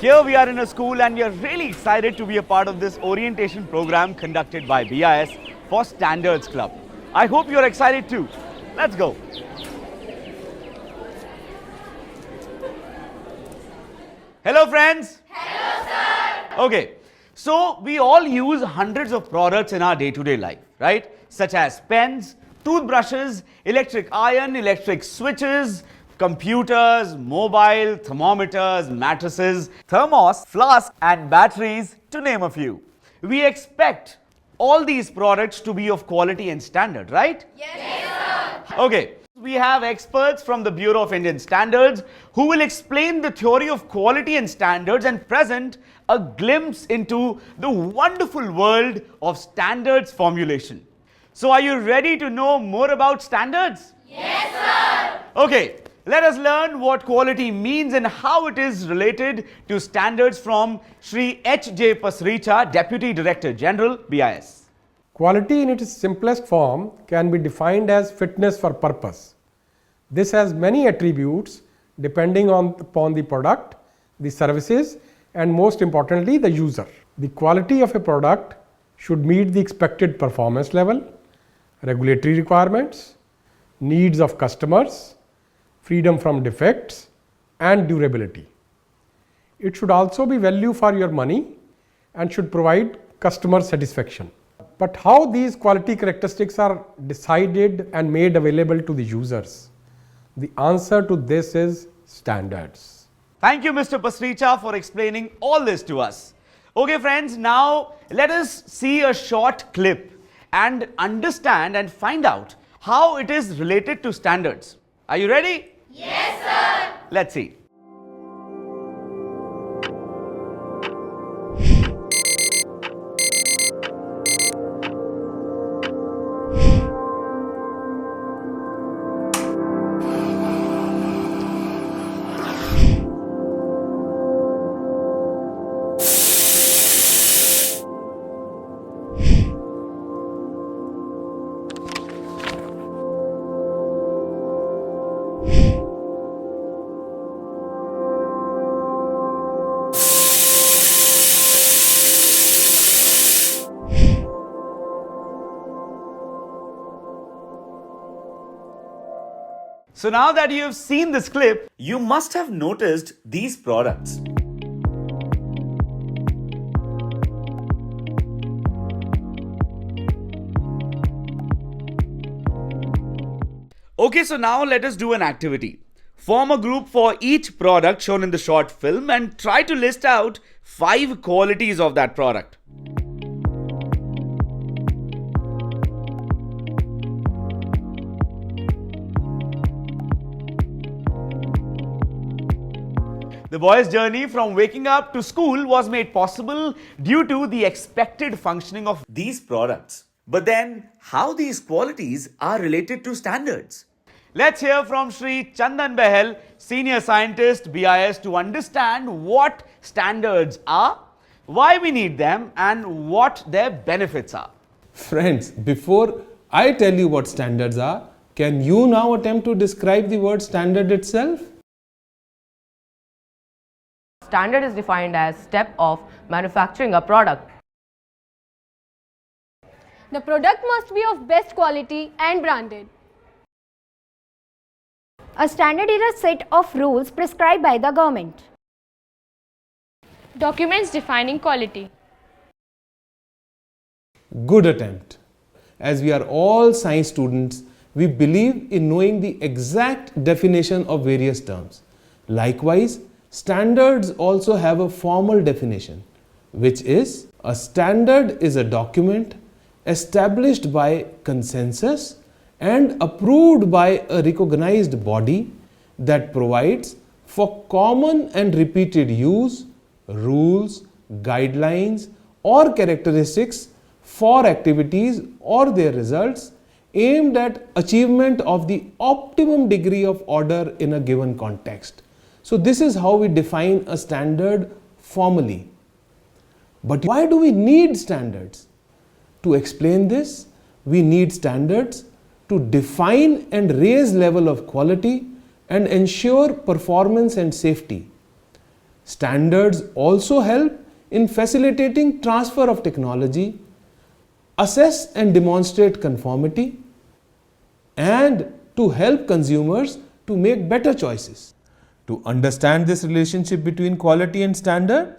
Here we are in a school and we are really excited to be a part of this orientation program conducted by BIS for Standards Club. I hope you're excited too. Let's go. Hello friends. Hello sir. Okay, so we all use hundreds of products in our day-to-day life, right? Such as pens, toothbrushes, electric iron, electric switches, computers, mobile, thermometers, mattresses, thermos, flasks and batteries, to name a few. We expect all these products to be of quality and standard, right? Yes sir. Okay, we have experts from the Bureau of Indian Standards who will explain the theory of quality and standards and present a glimpse into the wonderful world of standards formulation. So are you ready to know more about standards? Yes sir. Okay, let us learn what quality means and how it is related to standards from Shri H.J. Pasricha, Deputy Director General, BIS. Quality in its simplest form can be defined as fitness for purpose. This has many attributes depending upon the product, the services and most importantly the user. The quality of a product should meet the expected performance level, regulatory requirements, needs of customers, freedom from defects and durability. It should also be value for your money and should provide customer satisfaction. But how these quality characteristics are decided and made available to the users? The answer to this is standards. Thank you, Mr. Pasricha, for explaining all this to us. Okay, friends, now let us see a short clip and understand and find out how it is related to standards. Are you ready? Yes sir. Let's see. So now that you have seen this clip, you must have noticed these products. Okay, so now let us do an activity. Form a group for each product shown in the short film and try to list out 5 qualities of that product. The boy's journey from waking up to school was made possible due to the expected functioning of these products. But then, how these qualities are related to standards? Let's hear from Shri Chandan Behel, Senior Scientist, BIS, to understand what standards are, why we need them, and what their benefits are. Friends, before I tell you what standards are, can you now attempt to describe the word standard itself? Standard is defined as step of manufacturing a product. The product must be of best quality and branded. A standard is a set of rules prescribed by the government. Documents defining quality. Good attempt. As we are all science students, we believe in knowing the exact definition of various terms. Likewise, standards also have a formal definition, which is a standard is a document established by consensus and approved by a recognized body that provides for common and repeated use, rules, guidelines or characteristics for activities or their results aimed at achievement of the optimum degree of order in a given context. So this is how we define a standard formally. But why do we need standards? To explain this, we need standards to define and raise level of quality and ensure performance and safety. Standards also help in facilitating transfer of technology, assess and demonstrate conformity, and to help consumers to make better choices. To understand this relationship between quality and standard,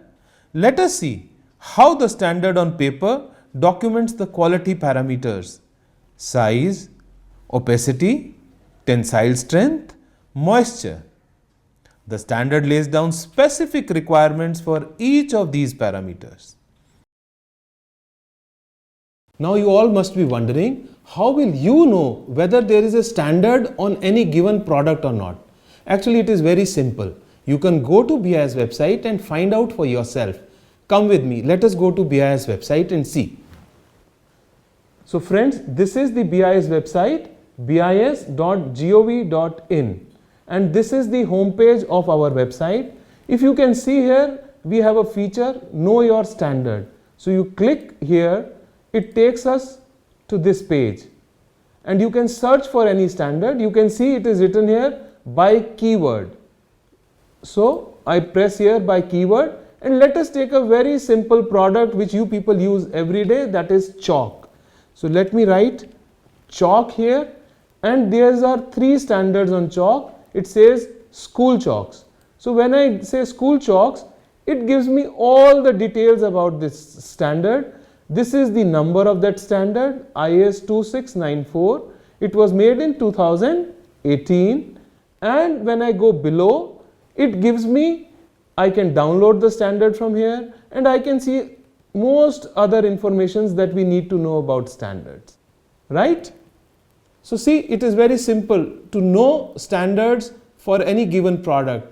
let us see how the standard on paper documents the quality parameters: size, opacity, tensile strength, moisture. The standard lays down specific requirements for each of these parameters. Now you all must be wondering, how will you know whether there is a standard on any given product or not? Actually, it is very simple. You can go to BIS website and find out for yourself. Come with me, let us go to BIS website and see. So friends, this is the BIS website, bis.gov.in, and this is the home page of our website. If you can see here, we have a feature, Know Your Standard. So you click here, it takes us to this page, and you can search for any standard. You can see it is written here by keyword. So I press here by keyword, and let us take a very simple product which you people use every day, that is chalk. So let me write chalk here, and there are 3 standards on chalk. It says school chalks. So when I say school chalks, it gives me all the details about this standard. This is the number of that standard, IS 2694. It was made in 2018, and when I go below, it gives me, I can download the standard from here, and I can see most other informations that we need to know about standards, right? So see, it is very simple to know standards for any given product.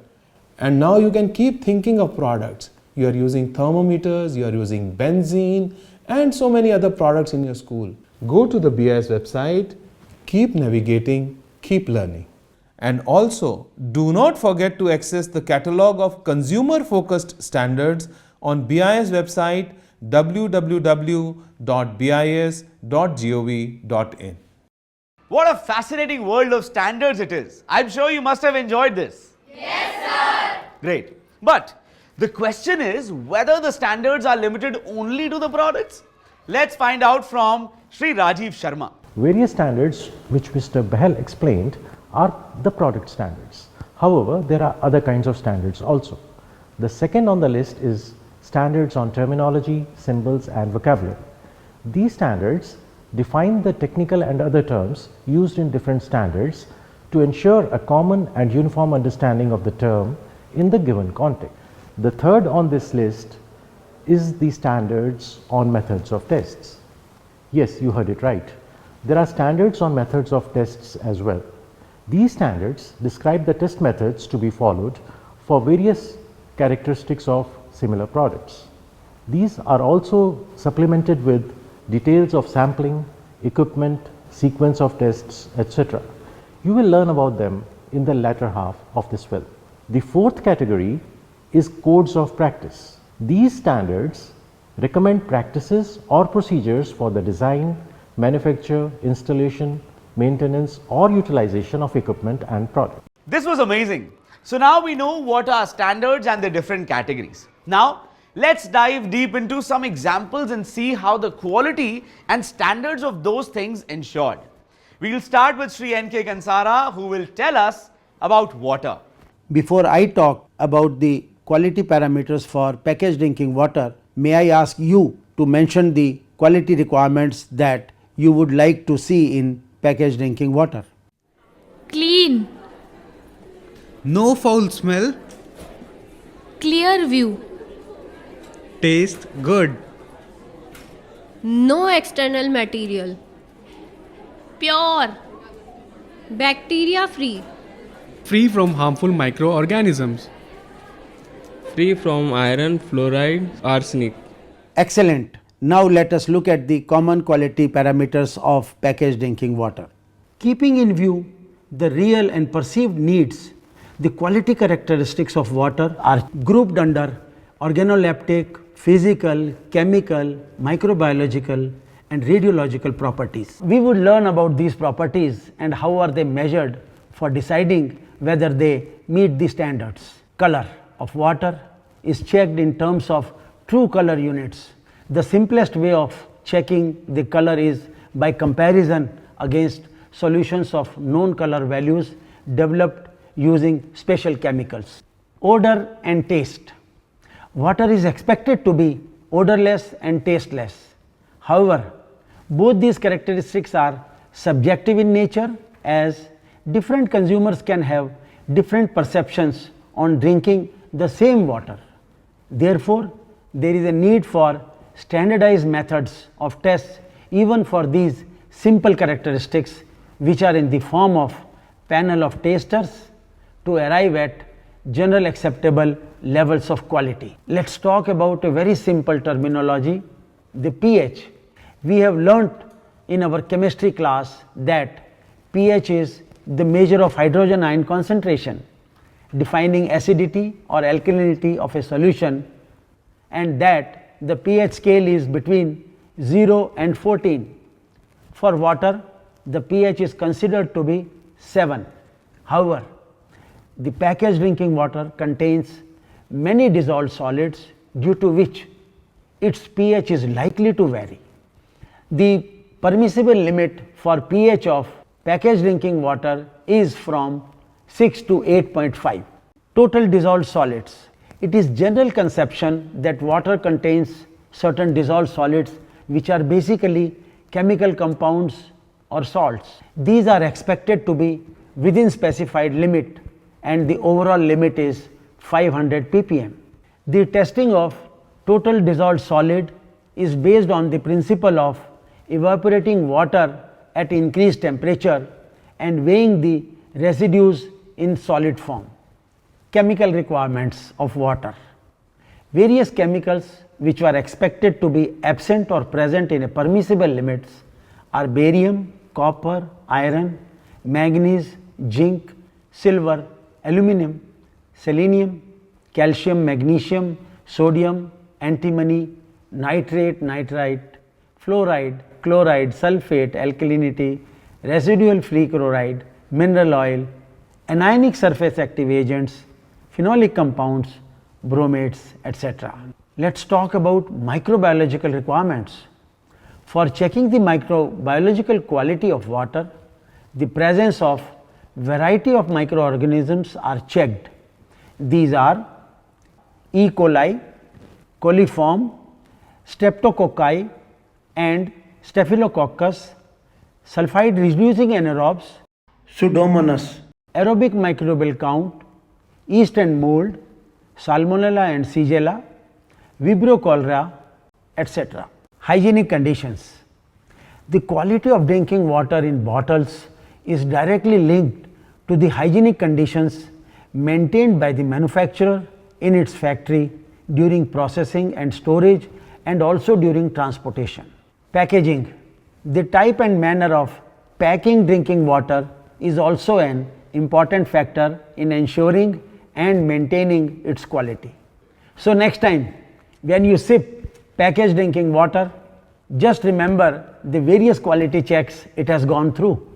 And now you can keep thinking of products. You are using thermometers, you are using benzene, and so many other products in your school. Go to the BIS website, keep navigating, keep learning. And also, do not forget to access the catalog of consumer-focused standards on BIS website www.bis.gov.in. What a fascinating world of standards it is. I'm sure you must have enjoyed this. Yes, sir. Great. But the question is whether the standards are limited only to the products. Let's find out from Sri Rajiv Sharma. Various standards which Mr. Bahel explained are the product standards. However, there are other kinds of standards also. The second on the list is standards on terminology, symbols and vocabulary. These standards define the technical and other terms used in different standards to ensure a common and uniform understanding of the term in the given context. The third on this list is the standards on methods of tests. Yes, you heard it right. There are standards on methods of tests as well. These standards describe the test methods to be followed for various characteristics of similar products. These are also supplemented with details of sampling, equipment, sequence of tests, etc. You will learn about them in the latter half of this film. The fourth category is codes of practice. These standards recommend practices or procedures for the design, manufacture, installation, maintenance or utilization of equipment and product. This was amazing. So now we know what are standards and the different categories. Now, let's dive deep into some examples and see how the quality and standards of those things ensured. We will start with Sri N.K. Kansara, who will tell us about water. Before I talk about the quality parameters for packaged drinking water, may I ask you to mention the quality requirements that you would like to see in packaged drinking water? Clean, no foul smell, clear view, taste good, No external material. Pure. Bacteria free. free from harmful microorganisms, free from iron, fluoride, arsenic. Excellent. Now let us look at the common quality parameters of packaged drinking water. Keeping in view the real and perceived needs, the quality characteristics of water are grouped under organoleptic, physical, chemical, microbiological and radiological properties. We would learn about these properties and how are they measured for deciding whether they meet the standards. Color of water, is checked in terms of true color units. The simplest way of checking the color is by comparison against solutions of known color values developed using special chemicals. Odor and taste. Water is expected to be odorless and tasteless. However, both these characteristics are subjective in nature, as different consumers can have different perceptions on drinking the same water. Therefore, there is a need for standardized methods of tests even for these simple characteristics, which are in the form of panel of tasters, to arrive at general acceptable levels of quality. Let us talk about a very simple terminology, the pH. We have learnt in our chemistry class that pH is the measure of hydrogen ion concentration, defining acidity or alkalinity of a solution, and that the pH scale is between 0 and 14. For water, the pH is considered to be 7. However, the packaged drinking water contains many dissolved solids, due to which its pH is likely to vary. The permissible limit for pH of packaged drinking water is from 6 to 8.5. Total dissolved solids. It is general conception that water contains certain dissolved solids which are basically chemical compounds or salts. These are expected to be within specified limit, and the overall limit is 500 ppm. The testing of total dissolved solid is based on the principle of evaporating water at increased temperature and weighing the residues in solid form. Chemical requirements of water. Various chemicals which were expected to be absent or present in a permissible limits are barium, copper, iron, manganese, zinc, silver, aluminum, selenium, calcium, magnesium, sodium, antimony, nitrate, nitrite, fluoride, chloride, sulfate, alkalinity, residual free chloride, mineral oil, anionic surface active agents, phenolic compounds, bromates, etc. Let us talk about microbiological requirements. For checking the microbiological quality of water, the presence of variety of microorganisms are checked. These are E. coli, coliform, streptococci and staphylococcus, sulfide reducing anaerobes, Pseudomonas, aerobic microbial count, yeast and mold, salmonella and shigella, vibrio cholera, etc. Hygienic conditions. The quality of drinking water in bottles is directly linked to the hygienic conditions maintained by the manufacturer in its factory during processing and storage, and also during transportation. Packaging. The type and manner of packing drinking water is also an important factor in ensuring and maintaining its quality. So, next time when you sip packaged drinking water, just remember the various quality checks it has gone through.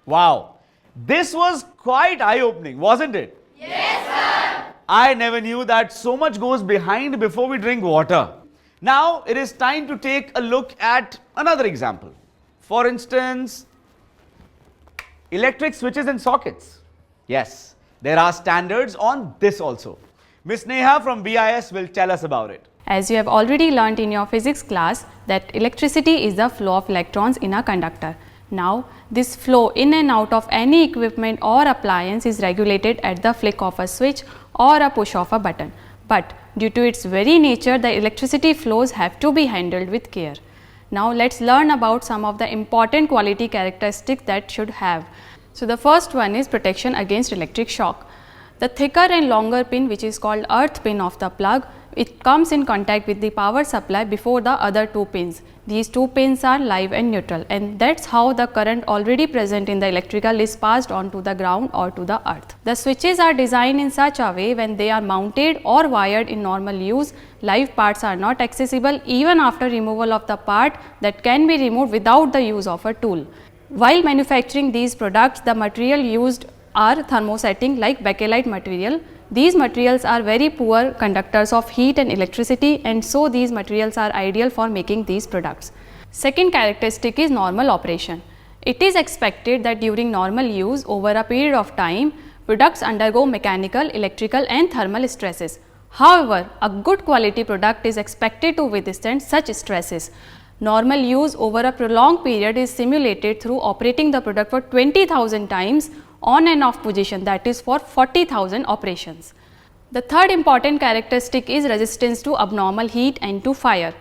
Wow, this was quite eye-opening, wasn't it? Yes, sir. I never knew that so much goes behind before we drink water. Now it is time to take a look at another example. For instance, electric switches and sockets. Yes, there are standards on this also. Ms. Neha from BIS will tell us about it. As you have already learnt in your physics class that electricity is the flow of electrons in a conductor. Now, this flow in and out of any equipment or appliance is regulated at the flick of a switch or a push of a button. But due to its very nature, the electricity flows have to be handled with care. Now, let us learn about some of the important quality characteristics that should have. So, the first one is protection against electric shock. The thicker and longer pin, which is called earth pin of the plug, it comes in contact with the power supply before the other two pins. These two pins are live and neutral, and that is how the current already present in the electrical is passed on to the ground or to the earth. The switches are designed in such a way when they are mounted or wired in normal use, live parts are not accessible even after removal of the part that can be removed without the use of a tool. While manufacturing these products, the material used are thermosetting like bakelite material. These materials are very poor conductors of heat and electricity, and so these materials are ideal for making these products. Second characteristic is normal operation. It is expected that during normal use over a period of time, products undergo mechanical, electrical and thermal stresses. However, a good quality product is expected to withstand such stresses. Normal use over a prolonged period is simulated through operating the product for 20,000 times on and off position, that is for 40,000 operations. The third important characteristic is resistance to abnormal heat and to fire.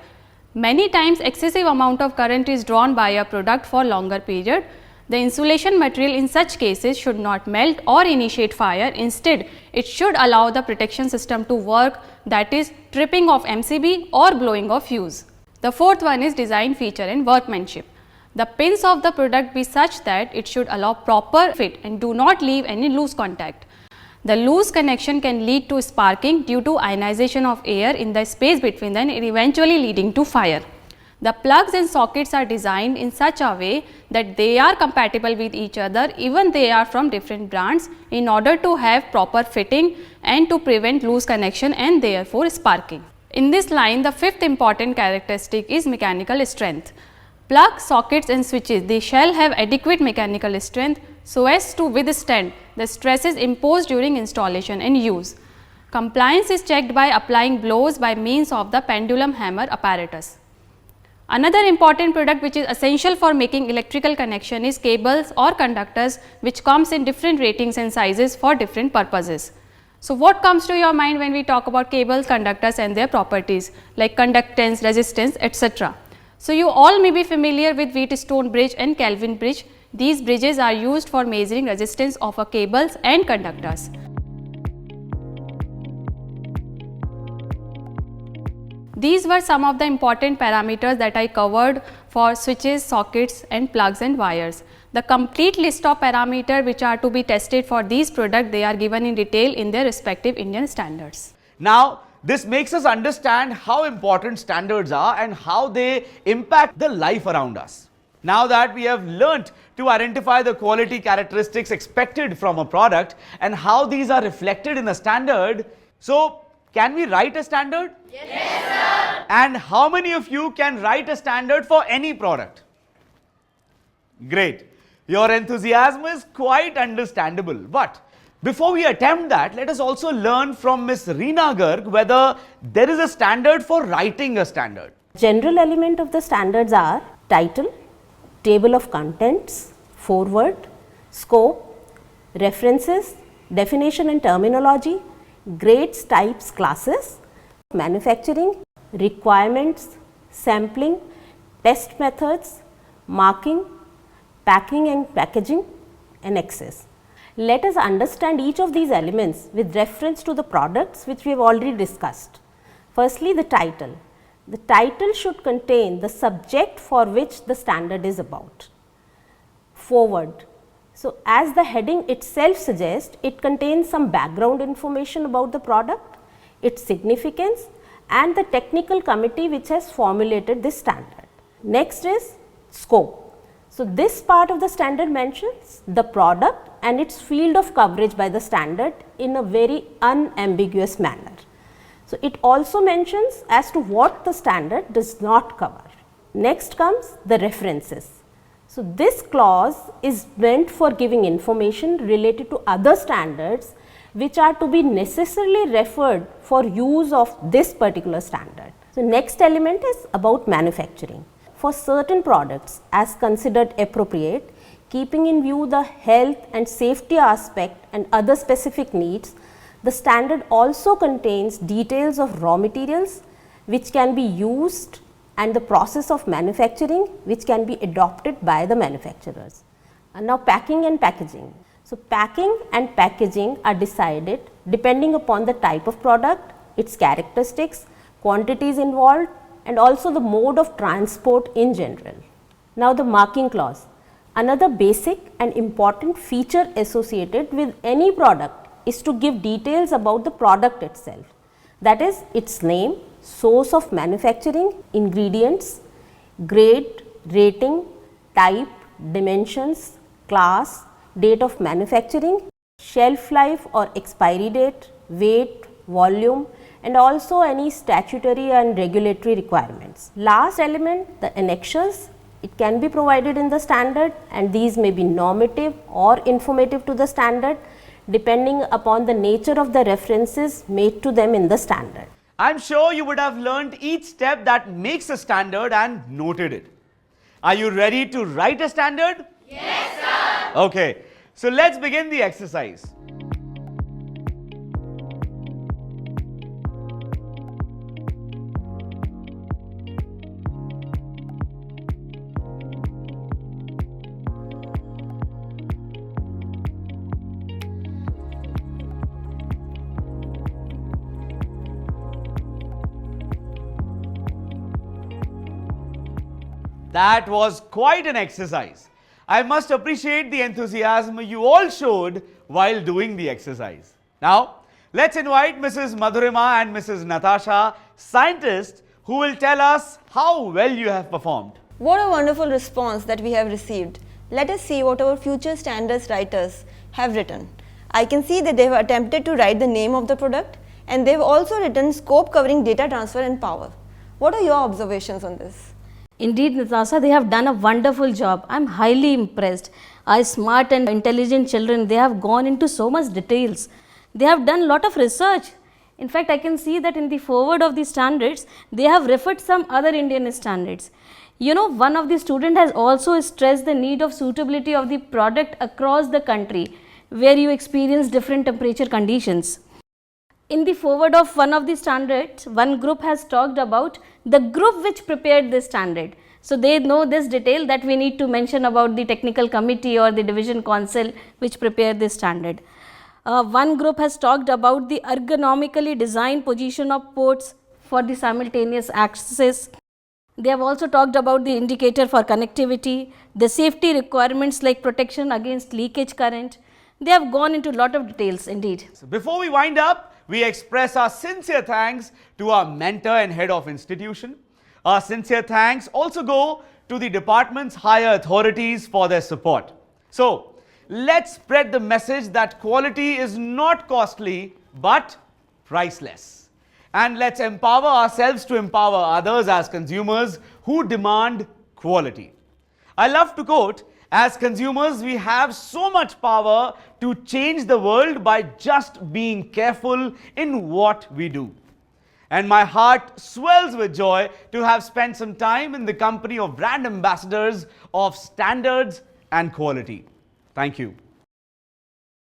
Many times excessive amount of current is drawn by a product for longer period. The insulation material in such cases should not melt or initiate fire. Instead, it should allow the protection system to work, that is tripping of MCB or blowing of fuse. The fourth one is design, feature and workmanship. The pins of the product be such that it should allow proper fit and do not leave any loose contact. The loose connection can lead to sparking due to ionization of air in the space between them and eventually leading to fire. The plugs and sockets are designed in such a way that they are compatible with each other even they are from different brands, in order to have proper fitting and to prevent loose connection and therefore sparking. In this line, the fifth important characteristic is mechanical strength. Plug, sockets and switches, they shall have adequate mechanical strength so as to withstand the stresses imposed during installation and use. Compliance is checked by applying blows by means of the pendulum hammer apparatus. Another important product which is essential for making electrical connection is cables or conductors, which comes in different ratings and sizes for different purposes. So, what comes to your mind when we talk about cables, conductors and their properties like conductance, resistance, etc. So, you all may be familiar with Wheatstone bridge and Kelvin bridge. These bridges are used for measuring resistance of a cables and conductors. These were some of the important parameters that I covered for switches, sockets and plugs and wires. The complete list of parameters which are to be tested for these products, they are given in detail in their respective Indian standards. Now, this makes us understand how important standards are and how they impact the life around us. Now that we have learnt to identify the quality characteristics expected from a product and how these are reflected in a standard, so can we write a standard? Yes, sir. And how many of you can write a standard for any product? Great. Your enthusiasm is quite understandable. But before we attempt that, let us also learn from Ms. Reena Garg whether there is a standard for writing a standard. General element of the standards are title, table of contents, foreword, scope, references, definition and terminology, grades, types, classes, manufacturing, requirements, sampling, test methods, marking, packing and packaging, and access. Let us understand each of these elements with reference to the products which we have already discussed. Firstly, the title. The title should contain the subject for which the standard is about. Foreword. So, as the heading itself suggests, it contains some background information about the product, its significance and the technical committee which has formulated this standard. Next is scope. So, this part of the standard mentions the product and its field of coverage by the standard in a very unambiguous manner. So, it also mentions as to what the standard does not cover. Next comes the references. So, this clause is meant for giving information related to other standards which are to be necessarily referred for use of this particular standard. So, next element is about manufacturing. For certain products as considered appropriate, keeping in view the health and safety aspect and other specific needs, the standard also contains details of raw materials which can be used and the process of manufacturing which can be adopted by the manufacturers. And now packing and packaging. So, packing and packaging are decided depending upon the type of product, its characteristics, quantities involved and also the mode of transport in general. Now, the marking clause. Another basic and important feature associated with any product is to give details about the product itself, that is its name, source of manufacturing, ingredients, grade, rating, type, dimensions, class, date of manufacturing, shelf life or expiry date, weight, volume, and also any statutory and regulatory requirements. Last element, the annexures. It can be provided in the standard, and these may be normative or informative to the standard depending upon the nature of the references made to them in the standard. I'm sure you would have learned each step that makes a standard and noted it. Are you ready to write a standard? Yes, sir. Okay, so let's begin the exercise. That was quite an exercise. I must appreciate the enthusiasm you all showed while doing the exercise. Now, let's invite Mrs. Madhurima and Mrs. Natasha, scientists, who will tell us how well you have performed. What a wonderful response that we have received. Let us see what our future standards writers have written. I can see that they have attempted to write the name of the product, and they have also written scope covering data transfer and power. What are your observations on this? Indeed, Natasha, they have done a wonderful job. I am highly impressed. Our smart and intelligent children, they have gone into so much details. They have done a lot of research. In fact, I can see that in the foreword of the standards, they have referred some other Indian standards. You know, one of the students has also stressed the need of suitability of the product across the country, where you experience different temperature conditions. In the foreword of one of the standards, one group has talked about the group which prepared this standard. So they know this detail that we need to mention about the technical committee or the division council which prepared this standard. One group has talked about the ergonomically designed position of ports for the simultaneous access. They have also talked about the indicator for connectivity, the safety requirements like protection against leakage current. They have gone into a lot of details indeed. So before we wind up, we express our sincere thanks to our mentor and head of institution. Our sincere thanks also go to the department's higher authorities for their support. So, let's spread the message that quality is not costly but priceless. And let's empower ourselves to empower others as consumers who demand quality. I love to quote, as consumers, we have so much power to change the world by just being careful in what we do. And my heart swells with joy to have spent some time in the company of brand ambassadors of standards and quality. Thank you.